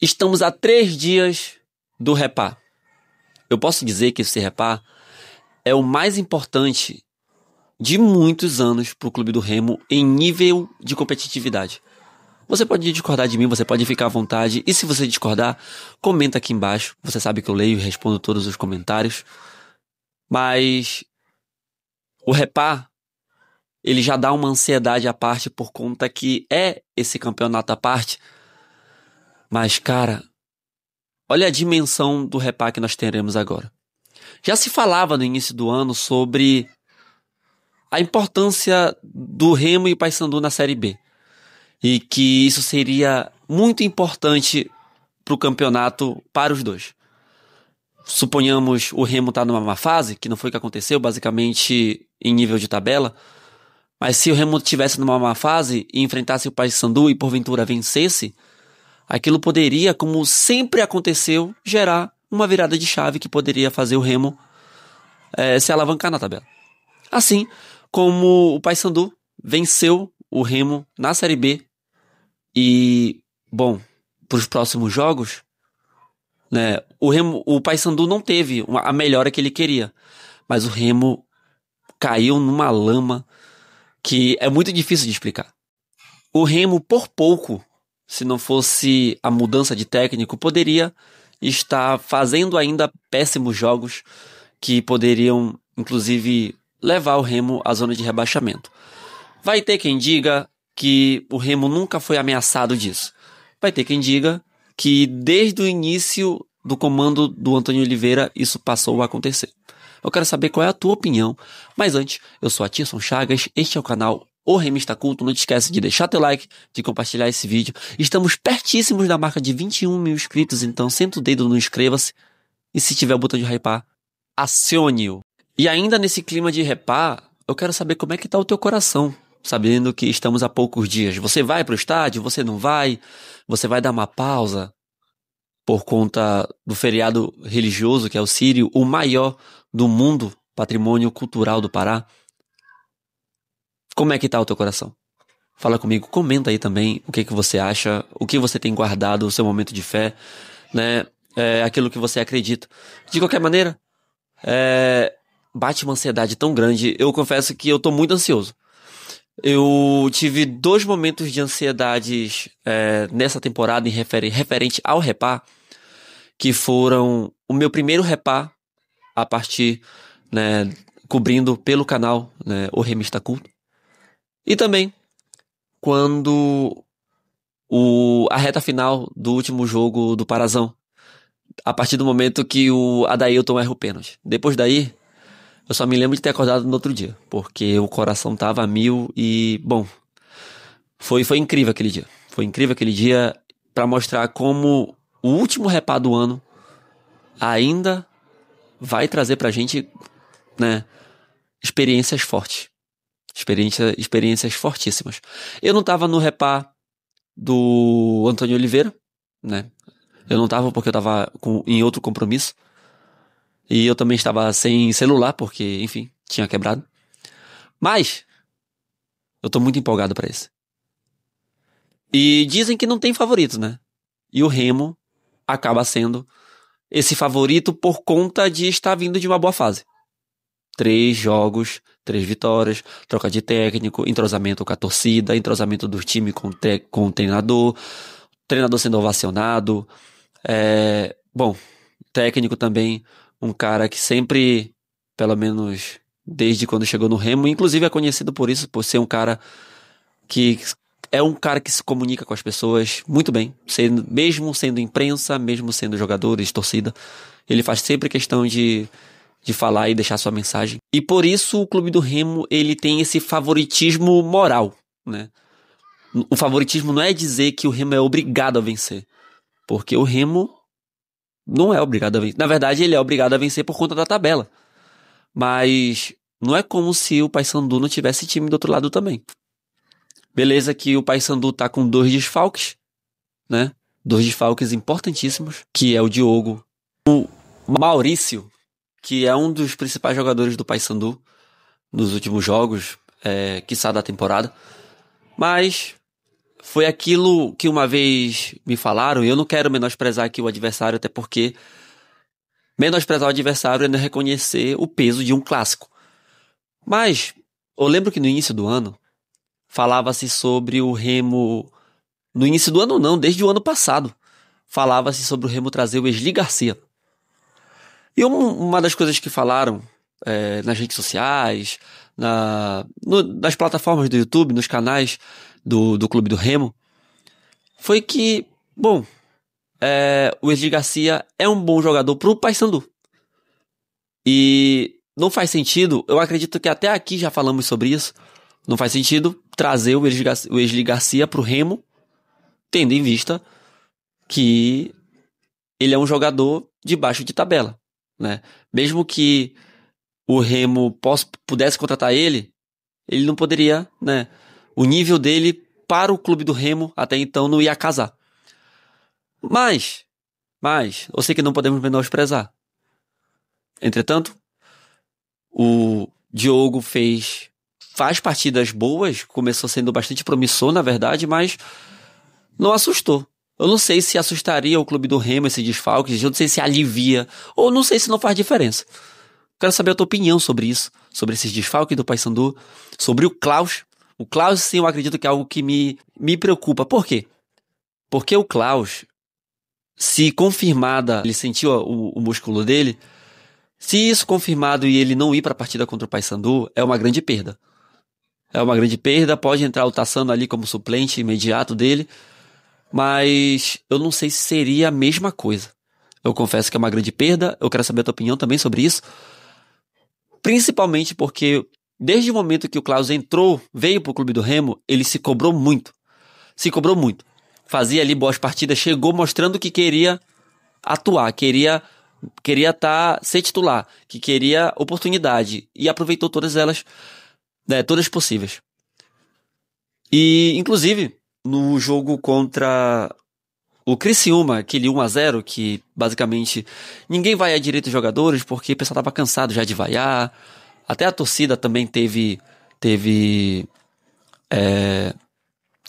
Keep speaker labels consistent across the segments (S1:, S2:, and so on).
S1: Estamos a 3 dias do Repá. Eu posso dizer que esse Repá é o mais importante de muitos anos para o Clube do Remo em nível de competitividade. Você pode discordar de mim, você pode ficar à vontade. E se você discordar, comenta aqui embaixo. Você sabe que eu leio e respondo todos os comentários. Mas o Repá, ele já dá uma ansiedade à parte por conta que é esse campeonato à parte. Mas, cara, olha a dimensão do Repá que nós teremos agora. Já se falava no início do ano sobre a importância do Remo e Paysandu na Série B. E que isso seria muito importante para o campeonato para os dois. Suponhamos o Remo tá numa má fase, que não foi o que aconteceu, basicamente em nível de tabela. Mas se o Remo estivesse numa má fase e enfrentasse o Paysandu e porventura vencesse, aquilo poderia, como sempre aconteceu, gerar uma virada de chave que poderia fazer o Remo se alavancar na tabela. Assim como o Paysandu venceu o Remo na Série B e, bom, para os próximos jogos, né, o Paysandu não teve a melhora que ele queria, mas o Remo caiu numa lama que é muito difícil de explicar. O Remo, por pouco, se não fosse a mudança de técnico, poderia estar fazendo ainda péssimos jogos que poderiam, inclusive, levar o Remo à zona de rebaixamento. Vai ter quem diga que o Remo nunca foi ameaçado disso. Vai ter quem diga que desde o início do comando do Antônio Oliveira isso passou a acontecer. Eu quero saber qual é a tua opinião, mas antes, eu sou Atirson Chagas, este é o canal O Remista Culto. Não te esquece de deixar teu like, de compartilhar esse vídeo. Estamos pertíssimos da marca de 21 mil inscritos, então senta o dedo no inscreva-se e se tiver o botão de hypar, acione-o. E ainda nesse clima de repá, eu quero saber como é que tá o teu coração, sabendo que estamos a poucos dias. Você vai pro estádio? Você não vai? Você vai dar uma pausa por conta do feriado religioso, que é o Sírio, o maior do mundo, patrimônio cultural do Pará? Como é que tá o teu coração? Fala comigo, comenta aí também o que você acha, o que você tem guardado, o seu momento de fé, né? Aquilo que você acredita. De qualquer maneira, bate uma ansiedade tão grande. Eu confesso que eu tô muito ansioso. Eu tive 2 momentos de ansiedades nessa temporada referente ao Repá, que foram o meu primeiro Repá a partir, né, cobrindo pelo canal, né, O Remista Culto, e também quando a reta final do último jogo do Parazão, a partir do momento que o Adailton erra o pênalti. Depois daí, eu só me lembro de ter acordado no outro dia, porque o coração tava a mil e, bom, foi incrível aquele dia. Foi incrível aquele dia para mostrar como o último Repá do ano ainda vai trazer pra gente, né, experiências fortes. Experiências fortíssimas. Eu não tava no Repá do Antônio Oliveira, né? Eu não tava porque eu tava em outro compromisso. E eu também estava sem celular, porque, enfim, tinha quebrado. Mas eu tô muito empolgado pra esse. E dizem que não tem favorito, né? E o Remo acaba sendo esse favorito por conta de estar vindo de uma boa fase. 3 jogos, 3 vitórias, troca de técnico, entrosamento com a torcida, entrosamento do time com o treinador sendo ovacionado. Bom, técnico também, um cara que sempre, pelo menos desde quando chegou no Remo, inclusive é conhecido por isso, por ser um cara que se comunica com as pessoas muito bem, mesmo sendo imprensa, mesmo sendo jogadores, torcida, ele faz sempre questão de falar e deixar sua mensagem. E por isso o Clube do Remo, ele tem esse favoritismo moral, né? O favoritismo não é dizer que o Remo é obrigado a vencer, porque o Remo não é obrigado a vencer. Na verdade, ele é obrigado a vencer por conta da tabela. Mas não é como se o Paysandu não tivesse time do outro lado também. Beleza que o Paysandu tá com 2 desfalques, né? 2 desfalques importantíssimos, que é o Diogo, o Maurício, que é um dos principais jogadores do Paysandu nos últimos jogos, quiçá da temporada. Mas foi aquilo que uma vez me falaram, e eu não quero menosprezar aqui o adversário, até porque menosprezar o adversário é não reconhecer o peso de um clássico. Mas eu lembro que no início do ano falava-se sobre o Remo. No início do ano não, desde o ano passado. Falava-se sobre o Remo trazer o Wesley Garcia. E uma das coisas que falaram nas redes sociais, nas plataformas do YouTube, nos canais do Clube do Remo, foi que, bom, o Wesley Garcia é um bom jogador pro Paysandu. E não faz sentido, eu acredito que até aqui já falamos sobre isso, não faz sentido trazer o Wesley Garcia pro Remo, tendo em vista que ele é um jogador de baixo de tabela, né? Mesmo que o Remo pudesse contratar ele não poderia, né? O nível dele para o clube do Remo até então não ia casar. Mas, eu sei que não podemos menosprezar. Entretanto, o Diogo faz partidas boas, começou sendo bastante promissor, na verdade, mas não assustou. Eu não sei se assustaria o clube do Remo esse desfalque, eu não sei se alivia, ou não sei se não faz diferença. Quero saber a tua opinião sobre isso, sobre esses desfalques do Paysandu, sobre o Klaus. O Klaus, sim, eu acredito que é algo que me preocupa. Por quê? Porque o Klaus, se confirmada, ele sentiu o músculo dele, se isso confirmado e ele não ir para a partida contra o Paysandu, é uma grande perda. É uma grande perda, pode entrar o Tassano ali como suplente imediato dele, mas eu não sei se seria a mesma coisa. Eu confesso que é uma grande perda, eu quero saber a tua opinião também sobre isso. Principalmente porque, desde o momento que o Klaus veio pro Clube do Remo, ele se cobrou muito. Se cobrou muito. Fazia ali boas partidas, chegou mostrando que queria atuar, queria ser titular, que queria oportunidade, e aproveitou todas elas, né, todas possíveis. E, inclusive, no jogo contra o Criciúma, aquele 1-0, que basicamente ninguém vai a direito dos jogadores, porque o pessoal tava cansado já de vaiar. Até a torcida também teve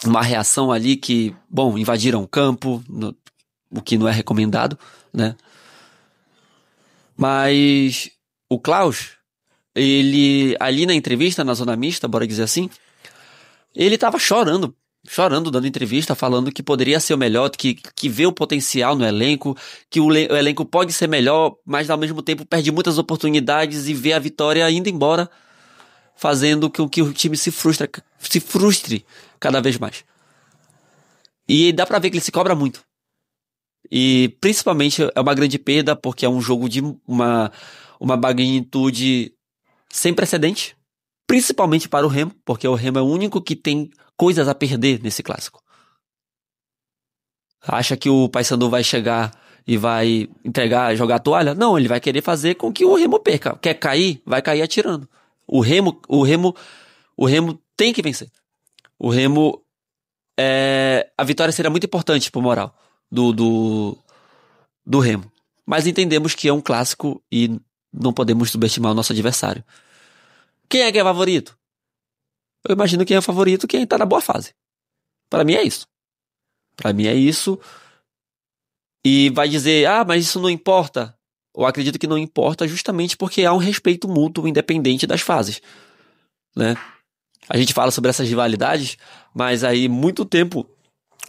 S1: uma reação ali que, bom, invadiram o campo, o que não é recomendado, né? Mas o Klaus, ele ali na entrevista, na zona mista, bora dizer assim, ele tava chorando, dando entrevista, falando que poderia ser o melhor, que vê o potencial no elenco, que o elenco pode ser melhor, mas ao mesmo tempo perde muitas oportunidades e vê a vitória indo embora, fazendo com que o time se frustre cada vez mais. E dá pra ver que ele se cobra muito. E principalmente é uma grande perda porque é um jogo de uma magnitude sem precedente, principalmente para o Remo, porque o Remo é o único que tem coisas a perder nesse clássico. Acha que o Paysandu vai chegar e vai jogar a toalha? Não, ele vai querer fazer com que o Remo perca. Quer cair? Vai cair atirando. O Remo tem que vencer. O Remo, a vitória seria muito importante pro moral do Remo. Mas entendemos que é um clássico e não podemos subestimar o nosso adversário. Quem é que é favorito? Eu imagino quem é favorito, quem tá na boa fase. Para mim é isso. Para mim é isso. E vai dizer, mas isso não importa. Eu acredito que não importa justamente porque há um respeito mútuo independente das fases, né? A gente fala sobre essas rivalidades, mas aí muito tempo,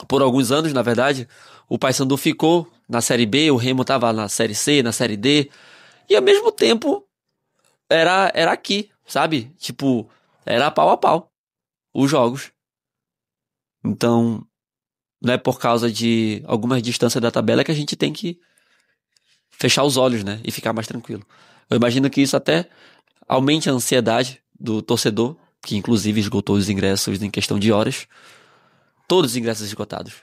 S1: por alguns anos na verdade, o Paysandu ficou na Série B, o Remo tava na Série C, na Série D, e ao mesmo tempo era aqui, sabe? Tipo, era pau a pau os jogos. Então, não é por causa de algumas distâncias da tabela que a gente tem que fechar os olhos, né? E ficar mais tranquilo. Eu imagino que isso até aumente a ansiedade do torcedor, que inclusive esgotou os ingressos em questão de horas. Todos os ingressos esgotados.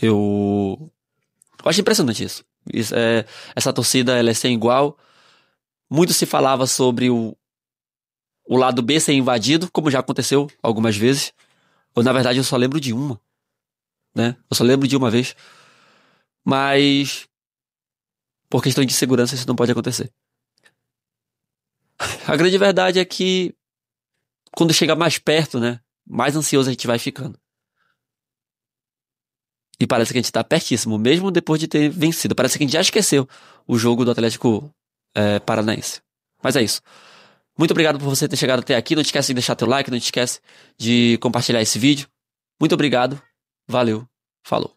S1: Eu acho impressionante isso. Essa torcida, ela é sem igual. Muito se falava sobre o lado B ser invadido, como já aconteceu algumas vezes. Ou, na verdade, eu só lembro de uma, né? Eu só lembro de uma vez. Mas, por questão de segurança, isso não pode acontecer. A grande verdade é que, quando chega mais perto, né? Mais ansioso a gente vai ficando. E parece que a gente tá pertíssimo, mesmo depois de ter vencido. Parece que a gente já esqueceu o jogo do Atlético Paranaense. Mas é isso. Muito obrigado por você ter chegado até aqui. Não te esquece de deixar teu like, não te esquece de compartilhar esse vídeo. Muito obrigado. Valeu. Falou.